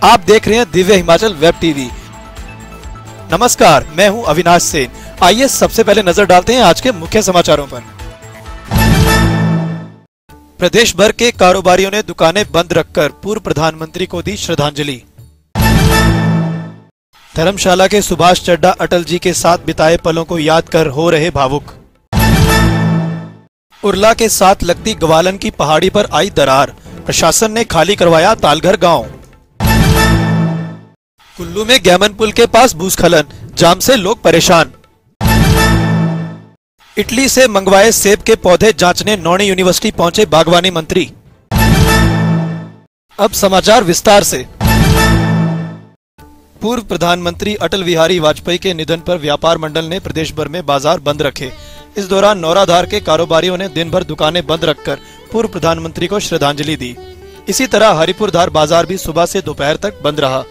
आप देख रहे हैं दिव्य हिमाचल वेब टीवी। नमस्कार, मैं हूं अविनाश सेन। आइए सबसे पहले नजर डालते हैं आज के मुख्य समाचारों पर। प्रदेश भर के कारोबारियों ने दुकानें बंद रखकर पूर्व प्रधानमंत्री को दी श्रद्धांजलि। धर्मशाला के सुभाष चड्ढा अटल जी के साथ बिताए पलों को याद कर हो रहे भावुक। उरला के साथ लगती ग्वालन की पहाड़ी पर आई दरार, प्रशासन ने खाली करवाया तालघर गांव। कुल्लू में गैमन पुल के पास भूस्खलन, जाम से लोग परेशान। इटली से मंगवाए सेब के पौधे जांचने नौणी यूनिवर्सिटी पहुंचे बागवानी मंत्री। अब समाचार विस्तार से। पूर्व प्रधानमंत्री अटल बिहारी वाजपेयी के निधन पर व्यापार मंडल ने प्रदेश भर में बाजार बंद रखे। इस दौरान नौराधार के कारोबारियों ने दिन भर दुकानें बंद रखकर पूर्व प्रधानमंत्री को श्रद्धांजलि दी। इसी तरह हरिपुरधार बाजार भी सुबह से दोपहर तक बंद रहा।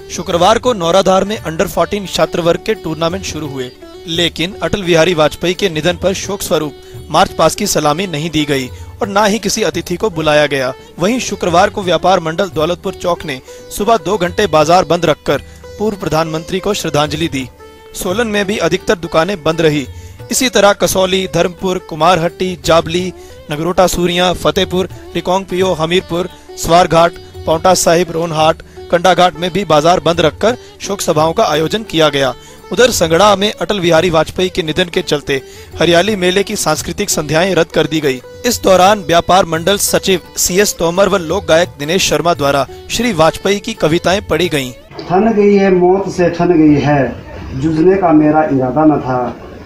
शुक्रवार को नौराधार में अंडर 14 छात्र वर्ग के टूर्नामेंट शुरू हुए, लेकिन अटल बिहारी वाजपेयी के निधन पर शोक स्वरूप मार्च पास्ट की सलामी नहीं दी गई और न ही किसी अतिथि को बुलाया गया। वहीं शुक्रवार को व्यापार मंडल दौलतपुर चौक ने सुबह 2 घंटे बाजार बंद रखकर पूर्व प्रधानमंत्री को श्रद्धांजलि दी। सोलन में भी अधिकतर दुकानें बंद रही। इसी तरह कसौली, धर्मपुर, कुमारहट्टी, जाबली, नगरोटा सूरियां, फतेहपुर, रिकांगपिओ, हमीरपुर, स्वारघाट, पांवटा साहिब, रोनहाट, कंडाघाट में भी बाजार बंद रखकर शोक सभाओं का आयोजन किया गया। उधर संगड़ा में अटल बिहारी वाजपेयी के निधन के चलते हरियाली मेले की सांस्कृतिक संध्याएं रद्द कर दी गई। इस दौरान व्यापार मंडल सचिव CS तोमर व लोक गायक दिनेश शर्मा द्वारा श्री वाजपेयी की कविताएं पढ़ी गयी। ठन गई है मौत से, ठन गई है, जुझने का मेरा इरादा न था,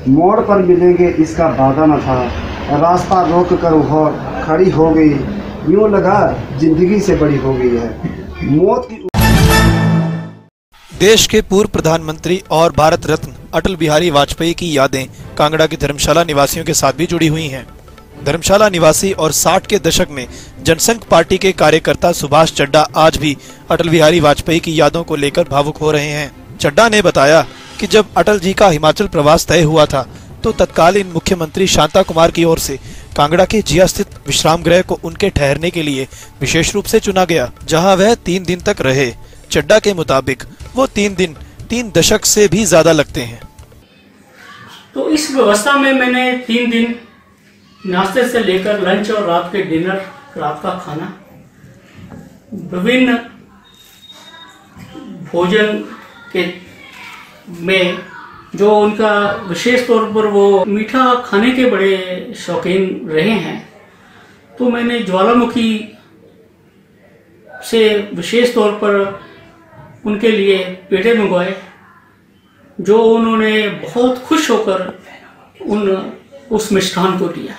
मोड़ पर मिलेंगे इसका वादा न था, रास्ता रोक कर वो खड़ी हो गई, यूं लगा जिंदगी से बड़ी हो गई है मौत की। देश के पूर्व प्रधानमंत्री और भारत रत्न अटल बिहारी वाजपेयी की यादें कांगड़ा के धर्मशाला निवासियों के साथ भी जुड़ी हुई हैं। धर्मशाला निवासी और 60 के दशक में जनसंघ पार्टी के कार्यकर्ता सुभाष चड्ढा आज भी अटल बिहारी वाजपेयी की यादों को लेकर भावुक हो रहे हैं। चड्ढा ने बताया कि जब अटल जी का हिमाचल प्रवास तय हुआ था तो तत्कालीन मुख्यमंत्री शांता कुमार की ओर से कांगड़ा के जिया स्थित विश्राम गृह को उनके ठहरने के लिए विशेष रूप से चुना गया, जहां वह 3 दिन तक रहे। चड्ढा के मुताबिक वो 3 दिन 3 दशक से भी ज्यादा लगते हैं। तो इस व्यवस्था में मैंने 3 दिन नाश्ते से लेकर लंच और रात के डिनर, रात का खाना, विभिन्न भोजन के में जो उनका विशेष तौर पर वो मीठा खाने के बड़े शौकीन रहे हैं, तो मैंने ज्वालामुखी से विशेष तौर पर उनके लिए पेड़े मंगवाए, जो उन्होंने बहुत खुश होकर उस मिष्ठान को लिया।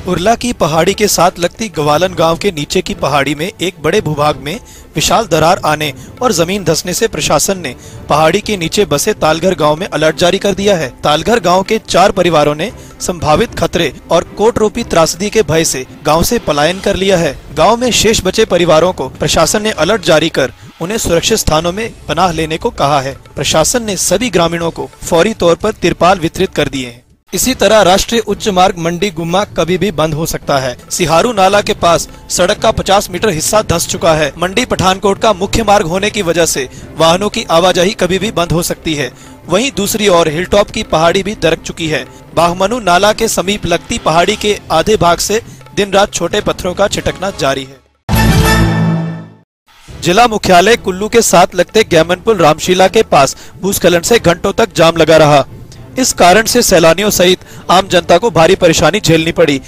उरला की पहाड़ी के साथ लगती ग्वालन गांव के नीचे की पहाड़ी में एक बड़े भूभाग में विशाल दरार आने और जमीन धंसने से प्रशासन ने पहाड़ी के नीचे बसे तालघर गांव में अलर्ट जारी कर दिया है। तालघर गांव के 4 परिवारों ने संभावित खतरे और कोट रूपी त्रासदी के भय से गांव से पलायन कर लिया है। गांव में शेष बचे परिवारों को प्रशासन ने अलर्ट जारी कर उन्हें सुरक्षित स्थानों में पनाह लेने को कहा है। प्रशासन ने सभी ग्रामीणों को फौरी तौर पर तिरपाल वितरित कर दिए हैं। इसी तरह राष्ट्रीय उच्च मार्ग मंडी गुम्मा कभी भी बंद हो सकता है। सिहारू नाला के पास सड़क का 50 मीटर हिस्सा धंस चुका है। मंडी पठानकोट का मुख्य मार्ग होने की वजह से वाहनों की आवाजाही कभी भी बंद हो सकती है। वहीं दूसरी ओर हिलटॉप की पहाड़ी भी दरक चुकी है। बाघमनु नाला के समीप लगती पहाड़ी के आधे भाग से दिन रात छोटे पत्थरों का छिटकना जारी है। जिला मुख्यालय कुल्लू के साथ लगते गैमन पुल रामशीला के पास भूस्खलन से घंटों तक जाम लगा रहा। इस कारण से सैलानियों सहित आम जनता को भारी परेशानी झेलनी पड़ी।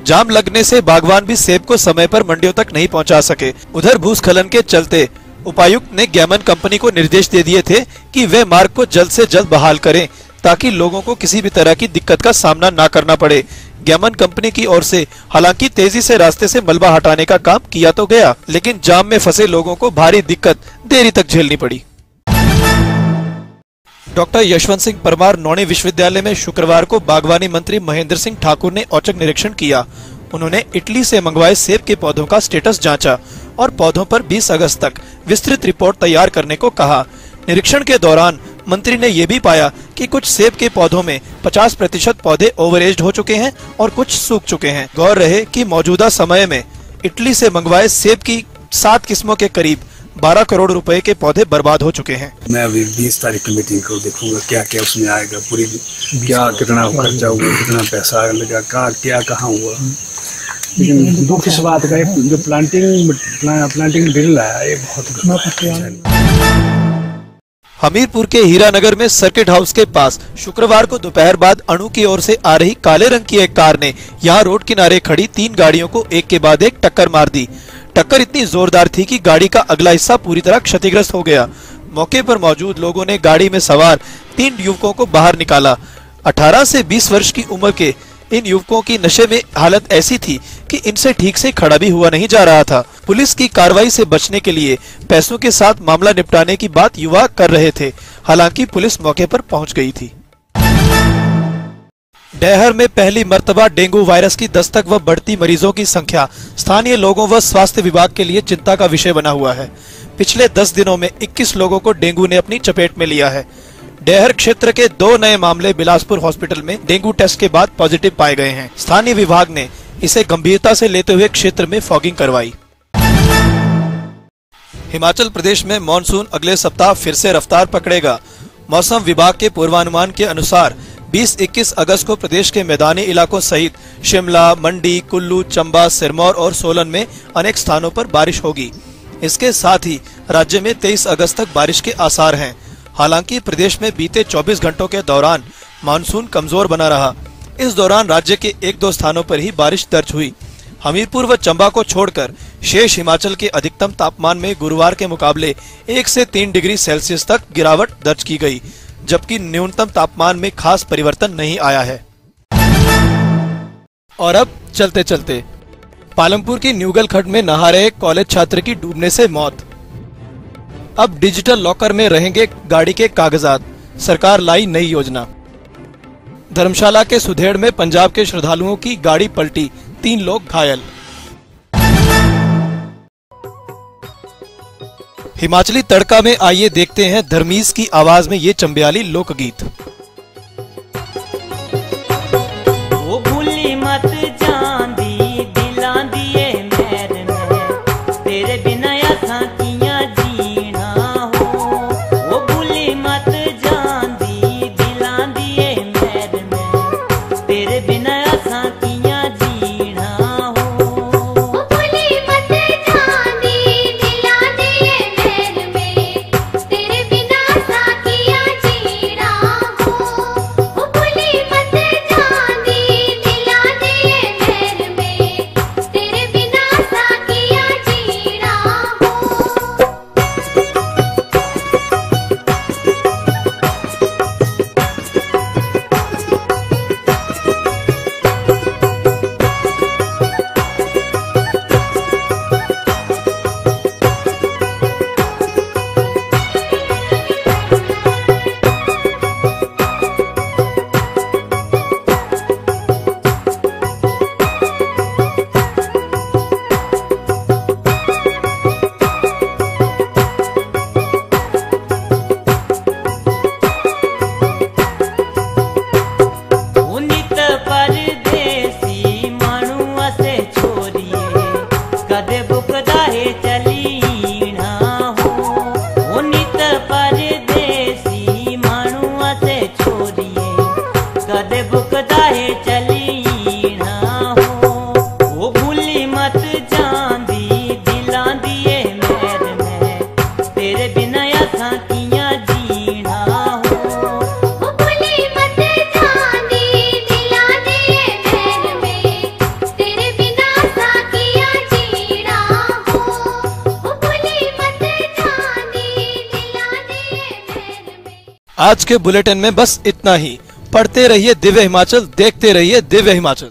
जाम लगने से बागवान भी सेब को समय पर मंडियों तक नहीं पहुंचा सके। उधर भूस्खलन के चलते उपायुक्त ने गैमन कंपनी को निर्देश दे दिए थे कि वे मार्ग को जल्द से जल्द बहाल करें, ताकि लोगों को किसी भी तरह की दिक्कत का सामना न करना पड़े। गैमन कंपनी की ओर से हालांकि तेजी से रास्ते से मलबा हटाने का काम किया तो गया, लेकिन जाम में फंसे लोगों को भारी दिक्कत देरी तक झेलनी पड़ी। डॉक्टर यशवंत सिंह परमार नौणी विश्वविद्यालय में शुक्रवार को बागवानी मंत्री महेंद्र सिंह ठाकुर ने औचक निरीक्षण किया। उन्होंने इटली से मंगवाए सेब के पौधों का स्टेटस जांचा और पौधों पर 20 अगस्त तक विस्तृत रिपोर्ट तैयार करने को कहा। निरीक्षण के दौरान मंत्री ने यह भी पाया कि कुछ सेब के पौधों में 50% पौधे ओवरएज्ड हो चुके हैं और कुछ सूख चुके हैं। गौर रहे कि मौजूदा समय में इटली से मंगवाए सेब की 7 किस्मों के करीब 12 करोड़ रुपए के पौधे बर्बाद हो चुके हैं। मैं अभी 20 तारीख की मीटिंग को देखूंगा, क्या क्या उसमें आएगा, पूरी क्या कितना खर्चा हुआ, कितना पैसा लगा, क्या कहाँ हुआ। लेकिन दुख इस बात का जो प्लांटिंग मटेरियल आया ये बहुत। हमीरपुर के हीरानगर में सर्किट हाउस के पास शुक्रवार को दोपहर बाद अणु की ओर से आ रही काले रंग की एक कार ने यहां रोड किनारे खड़ी 3 गाड़ियों को एक के बाद एक टक्कर मार दी। टक्कर इतनी जोरदार थी कि गाड़ी का अगला हिस्सा पूरी तरह क्षतिग्रस्त हो गया। मौके पर मौजूद लोगों ने गाड़ी में सवार 3 युवकों को बाहर निकाला। 18 से 20 वर्ष की उम्र के इन युवकों की नशे में हालत ऐसी थी कि इनसे ठीक से खड़ा भी हुआ नहीं जा रहा था। पुलिस की कार्रवाई से बचने के लिए पैसों के साथ मामला निपटाने की बात युवा कर रहे थे। हालांकि पुलिस मौके पर पहुंच गई थी। डैहर में पहली मर्तबा डेंगू वायरस की दस्तक व बढ़ती मरीजों की संख्या स्थानीय लोगों व स्वास्थ्य विभाग के लिए चिंता का विषय बना हुआ है। पिछले 10 दिनों में 21 लोगों को डेंगू ने अपनी चपेट में लिया है। डैहर क्षेत्र के 2 नए मामले बिलासपुर हॉस्पिटल में डेंगू टेस्ट के बाद पॉजिटिव पाए गए हैं। स्थानीय विभाग ने इसे गंभीरता से लेते हुए क्षेत्र में फॉगिंग करवाई। हिमाचल प्रदेश में मॉनसून अगले सप्ताह फिर से रफ्तार पकड़ेगा। मौसम विभाग के पूर्वानुमान के अनुसार 20-21 अगस्त को प्रदेश के मैदानी इलाकों सहित शिमला, मंडी, कुल्लू, चंबा, सिरमौर और सोलन में अनेक स्थानों पर बारिश होगी। इसके साथ ही राज्य में 23 अगस्त तक बारिश के आसार हैं। हालांकि प्रदेश में बीते 24 घंटों के दौरान मानसून कमजोर बना रहा। इस दौरान राज्य के 1-2 स्थानों पर ही बारिश दर्ज हुई। हमीरपुर व चंबा को छोड़कर शेष हिमाचल के अधिकतम तापमान में गुरुवार के मुकाबले 1 से 3 डिग्री सेल्सियस तक गिरावट दर्ज की गई, जबकि न्यूनतम तापमान में खास परिवर्तन नहीं आया है। और अब चलते चलते पालमपुर की न्यूगल खड्ड में नहा रहे कॉलेज छात्र की डूबने से मौत। अब डिजिटल लॉकर में रहेंगे गाड़ी के कागजात, सरकार लाई नई योजना। धर्मशाला के सुधेड़ में पंजाब के श्रद्धालुओं की गाड़ी पलटी, 3 लोग घायल। हिमाचली तड़का में आइए देखते हैं धर्मीज की आवाज में ये चंबयाली लोकगीत। वो भूली मत जांदी दिलां दिए मैर में, तेरे बिना असां कियां जीना हो। वो भूली मत जांदी दिलां दिए मैर में, तेरे बिना असां कियां जीना हो। वो भूली मत जांदी दिलां दिए मैर में, तेरे बिना असां कियां जीना हो। वो भूली मत जांदी दिलां दिए मैर में, तेरे बिना असां कियां जीना हो। उनित परदेसी मानू असे छोरिए, कदे बुकदा है चलीना हो। उनित परदेसी मानू असे छोरिए, कदे बुकदा है चलीना हो। वो भूली मत जांदी दिलां दिए मैर में, तेरे बिना असां कियां जीना हो। वो भूली मत जांदी दिलां दिए मैर में, तेरे बिना असां कियां जीना हो। वो भूली मत जांदी दिलां दिए मैर में। आज के बुलेटिन में बस इतना ही। पढ़ते रहिए दिव्य हिमाचल, देखते रहिए दिव्य हिमाचल।